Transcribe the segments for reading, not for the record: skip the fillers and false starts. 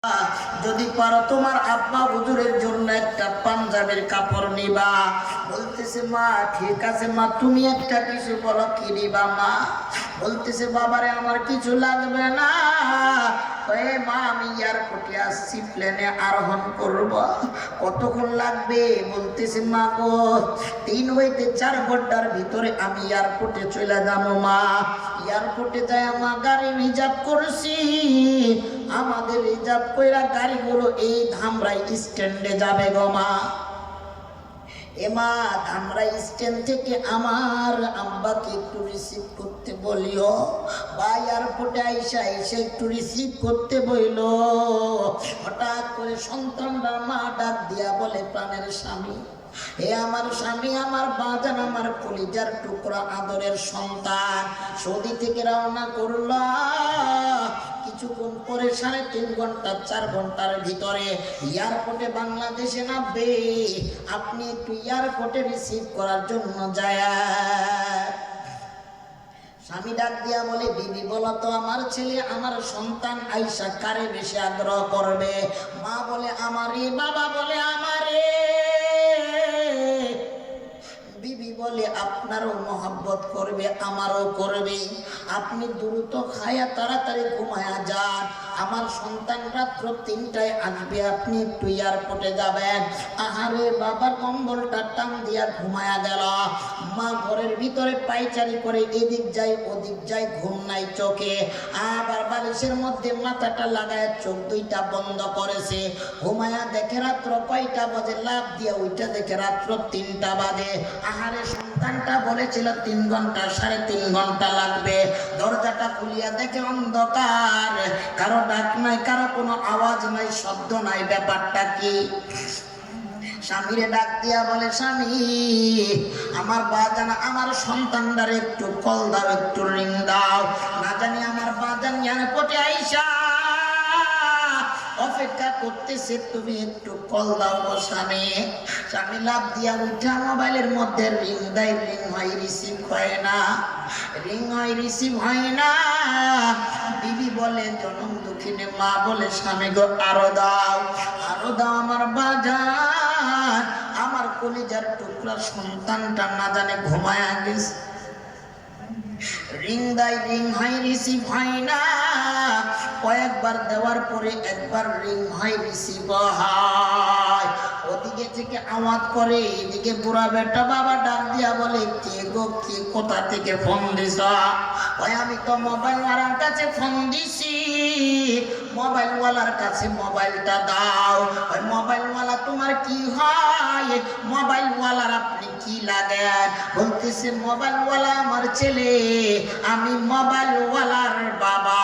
যদি পারো তোমার আব্বা হুজুরের জন্য একটা পাঞ্জাবের কাপড় নিবা। বলতেছে মা ঠিক আছে মা, তুমি একটা কিছু বলো কি নিবা মা? বলতেছে বাবারে আমার কিছু লাগবে না, মা আমি এয়ারপোর্টে আসছি, প্লেনে আরোহণ করব। কতক্ষণ লাগবে? বলতেছে মা গো 3 হইতে 4 ঘন্টার ভিতরে আমি এয়ারপোর্টে চলে যাবো মা। এয়ারপোর্টে যায় মা গাড়ি রিজার্ভ করছি, আমাদের রিজার্ভ কইরা গাড়িগুলো এই ধামরাই স্ট্যান্ডে যাবে গো মা। এমা ধামরাই স্ট্যান্ড থেকে আমার আব্বাকে একটু রিসিভ করতে বলিও, বা এয়ারপোর্টে আইসা এসে একটু রিসিভ করতে বইল। হঠাৎ করে সন্তানরা মা ডাক দিয়া বলে প্রাণের স্বামী, হে আমার স্বামী, আমার বাজান, আমার কলিজার টুকরা আদরের সন্তান সৌদি থেকে রওনা করলো। কিছুক্ষণ পরে 3.5 ঘন্টা 4 ঘন্টার ভিতরে এয়ারপোর্টে বাংলাদেশে নামবে। আপনি একটু এয়ারপোর্টে রিসিভ করার জন্য যায়। স্বামী ডাক দিয়া বলে বিবি বলো তো আমার ছেলে আমার সন্তান আইসা কারে বেশি আগ্রহ করবে? মা বলে আমারে, বাবা বলে আমারে, বিবি বলে আপনারও মহব্বত করবে আমারও করবে। আপনি দ্রুত খায়া তাড়াতাড়ি ঘুমায়া যান, আমার সন্তান রাত্র 3টায় আসবে, আপনি একটু এয়ারপোর্টে যাবেন। আহারে বাবার কম্বলটা টান দিয়া ঘুমায়া গেল। মা ঘরের ভিতরে পায়চারি করে এদিক যায় ওদিক যায়, ঘুম নাই চোখে। আবার বালিশের মধ্যে মাথাটা লাগায় চোখ 2টা বন্ধ করেছে। ঘুমায়া দেখে রাত্র কয়টা বাজে, লাভ দিয়া ওইটা দেখে রাত্র 3টা বাজে। আহারে সন্তানটা বলেছিল 3 ঘন্টা 3.5 ঘন্টা লাগবে। দরজাটা খুলিয়া দেখে অন্ধকার, কারো ডাক নাই, কারো কোনো আওয়াজ নাই, শব্দ নাই। ব্যাপারটা কি? স্বামীরে ডাক দিয়া বলে স্বামী আমার বাজান আমার সন্তানটারে একটু কল দাও, একটু রিং দাও, না জানি আমার বাজান এয়ারপোর্টে আইসা অপেক্ষা করতেছে, তুমি একটু কল দাও গো স্বামী। স্বামী লাভ দিয়া উঠা মোবাইলের মধ্যে রিং দেয়, রিং হয় রিসিভ হয় না, রিং হয় রিসিভ হয় না। বিবি বলে জনম দুঃখিনী, মা বলে স্বামী গো আরো দাও, আরো দাও আমার বাজান, আমার কলিজার টুকরা সন্তানটা না জানে ঘুমায়া গেছে। রিং দেয়, রিং হয় রিসিভ হয় না। কয়েকবার দেওয়ার পরে একবার রিং হয় রিসিভ হয়। ওদিকে থেকে আওয়াজ করে, এদিকে বুড়া বেটা বাবা ডাক দিয়া বলে কে গো, কে কোথা থেকে ফোন দিছ? ওই আমি তো মোবাইলওয়ালার কাছে ফোন দিছি, মোবাইলওয়ালার কাছে মোবাইলটা দাও। ওই মোবাইলওয়ালা তোমার কি হয়? মোবাইলওয়ালার আপনি কি লাগেন? বলতেছে মোবাইলওয়ালা আমার ছেলে, আমি মোবাইলওয়ালার বাবা।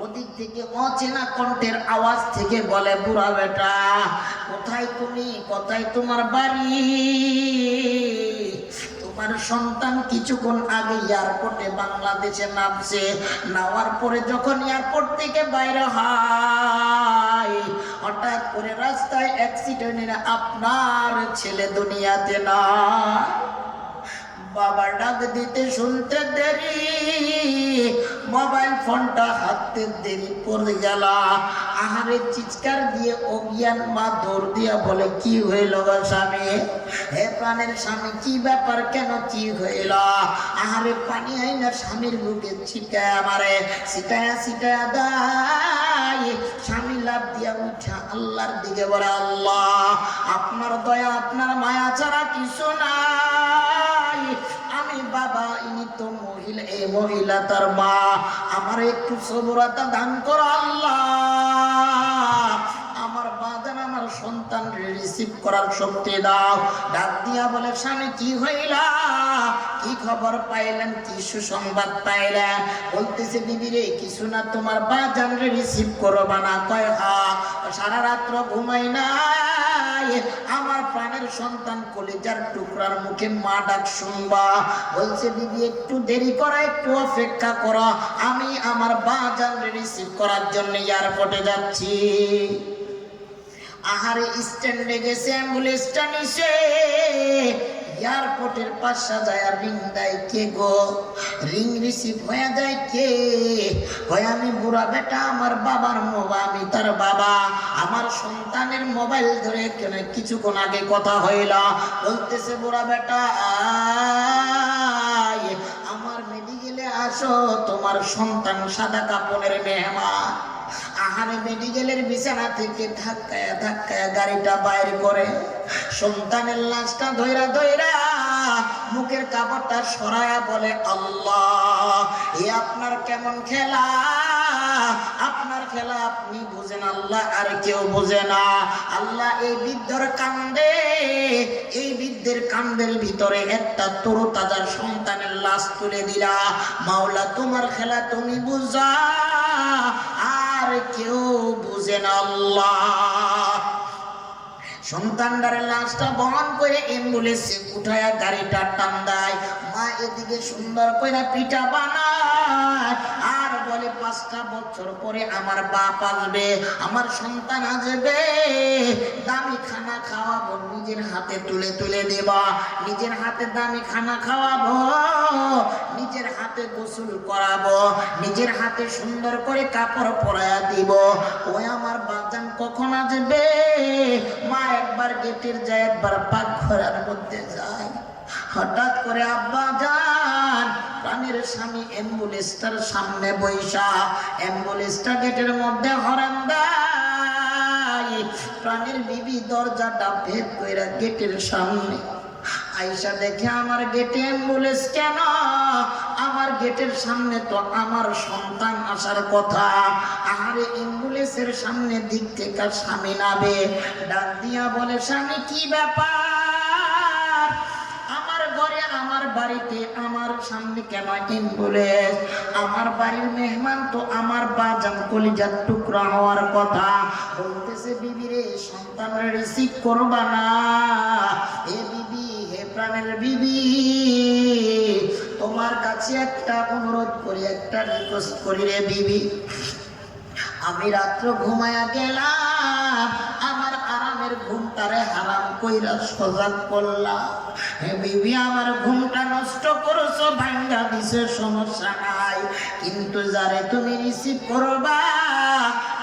ওদিক থেকে অচেনা কণ্ঠের আওয়াজ থেকে বলে বুড়া বেটা কোথায় তুমি, কোথায় তোমার বাড়ি? তোমার সন্তান কিছুক্ষণ আগে এয়ারপোর্টে বাংলাদেশে নামছে, নামার পরে যখন এয়ারপোর্ট থেকে বাইরে হয় হঠাৎ করে রাস্তায় অ্যাক্সিডেন্টে আপনার ছেলে দুনিয়াতে না। বাবা ডাক দিতে শুনতে দেরি, মোবাইল ফোনটা হাতে দেরি পড়ে গেল। আহারে চিৎকার দিয়ে অজ্ঞান মা দৌড় দিয়া বলে কি হইল গো স্বামী? হে প্রাণের স্বামী কি ব্যাপার, কেন কি হইল? আহারে পানি আইনা স্বামীর বুকে ছিটায় মারে, ছিটায়া ছিটায়া দেয়। স্বামী লাভ দিয়া উঠা আল্লাহর দিকে বলে আল্লাহ আপনার দয়া আপনার মায়া ছাড়া কিছু নাই। আমি বাবা, ইনি তো মহিলা, এই মহিলা তার মা, আমার একটু সবরতা দান করো আল্লাহ। আমার বাজান আমার সন্তান রিসিভ করার শক্তি দাও। ডাক দিয়া বলে স্বামী কি হইলা, কি খবর পাইলেন, কি সুসংবাদ পাইলেন? বলতেছে বিবি রে কিছু না, তোমার বাজান রিসিভ করবা না? কয় হ্যাঁ, সারা রাত্র ঘুমাই নাই, আমার প্রাণের সন্তান কলিজার টুকরার মুখে মা ডাক শুনবা। বলছে বিবি একটু দেরি করো, একটু অপেক্ষা করো, আমি আমার বাজান রিসিভ করার জন্য এয়ারপোর্টে যাচ্ছি। আহারে স্ট্যান্ডে গেছে, অ্যাম্বুলেন্সটা নিছে, এয়ারপোর্টের পাশে যায় রিং দেয় কে গো, রিং রিসিভ হয়ে যায় কে, হয় আমি বুড়া বেটা, আমার বাবার মোবাইল, আমি তার বাবা, আমার সন্তানের মোবাইল ধরে কিছুক্ষণ আগে কথা হইল, বলতেছে বুড়া বেটা আমার মেডিকেলে আসো, তোমার সন্তান সাদা কাপড়ের মেহমান। আহারে মেডিকেলের বিছানা থেকে ধাক্কায় ধাক্কায় গাড়িটা বাইর করে সন্তানের লাশটা ধইরা ধইরা মুখের কাপড়টা সরায়া বলে আল্লাহ, এ আপনার কেমন খেলা, আপনার খেলা আপনি বুঝেন, আল্লাহ আর কেউ বোঝে না। আল্লাহ এই বৃদ্ধর কান্দে, এই বৃদ্ধের কান্দের ভিতরে একটা তরুতাজা সন্তানের লাশ তুলে দিলা, মাওলা তোমার খেলা তুমি বুঝা, আর কেউ বুঝে না আল্লাহ। সন্তানটার লাশটা বহন করে অ্যাম্বুলেন্সে উঠায়া গাড়িটা টান দেয়, মা এদিকে সুন্দর করে পিঠা বানায় আর বলে 5টা বছর পরে আমার বাপ আসবে, আমার সন্তান আসবে, দামি খানা খাওয়াবো, নিজের হাতে তুলে তুলে দেবা, নিজের হাতে দামি খানা খাওয়াবো, নিজের হাতে গোসল করাবো, নিজের হাতে সুন্দর করে কাপড় পরায়া দিব। ওই আমার বাজান কখন আসবে? মা একবার গেটের যায়, একবার পাকঘরের মধ্যে যায়। হঠাৎ করে আব্বা যান প্রাণের স্বামী অ্যাম্বুলেন্সটার সামনে বৈশা, অ্যাম্বুলেন্সটা গেটের মধ্যে হরেন দেয়, প্রাণের বিবি দরজাটা ভেদ কইরা গেটের সামনে আইসা দেখে আমার গেটে অ্যাম্বুলেন্স কেন, আমার গেটের সামনে তো আমার সন্তান আসার কথা। আহারে অ্যাম্বুলেন্সের সামনে দিক থেকে স্বামী নাবে, ডাক দিয়া বলে স্বামী কি ব্যাপার, আমার ঘরে আমার বাড়িতে আমার সামনে কেন অ্যাম্বুলেন্স, আমার বাড়ির মেহমান তো আমার বাজান কলিজার টুকরা হওয়ার কথা। বলতেছে বিবি রে, সন্তান রিসিভ করবা না? এ বিবি, হে প্রাণের বিবি, তোমার কাছে একটা অনুরোধ করি, একটা রিকোয়েস্ট করি রে বিবি, আমি রাত্র ঘুমায়া গেলাম, আমার আরামের ঘুমটারে হারাম কইরা সজাগ করলাম, হে বিবি আমার ঘুমটা নষ্ট করছো, ভাঙ্গা দিছে, সমস্যা নাই, কিন্তু যারে তুমি রিসিভ করবা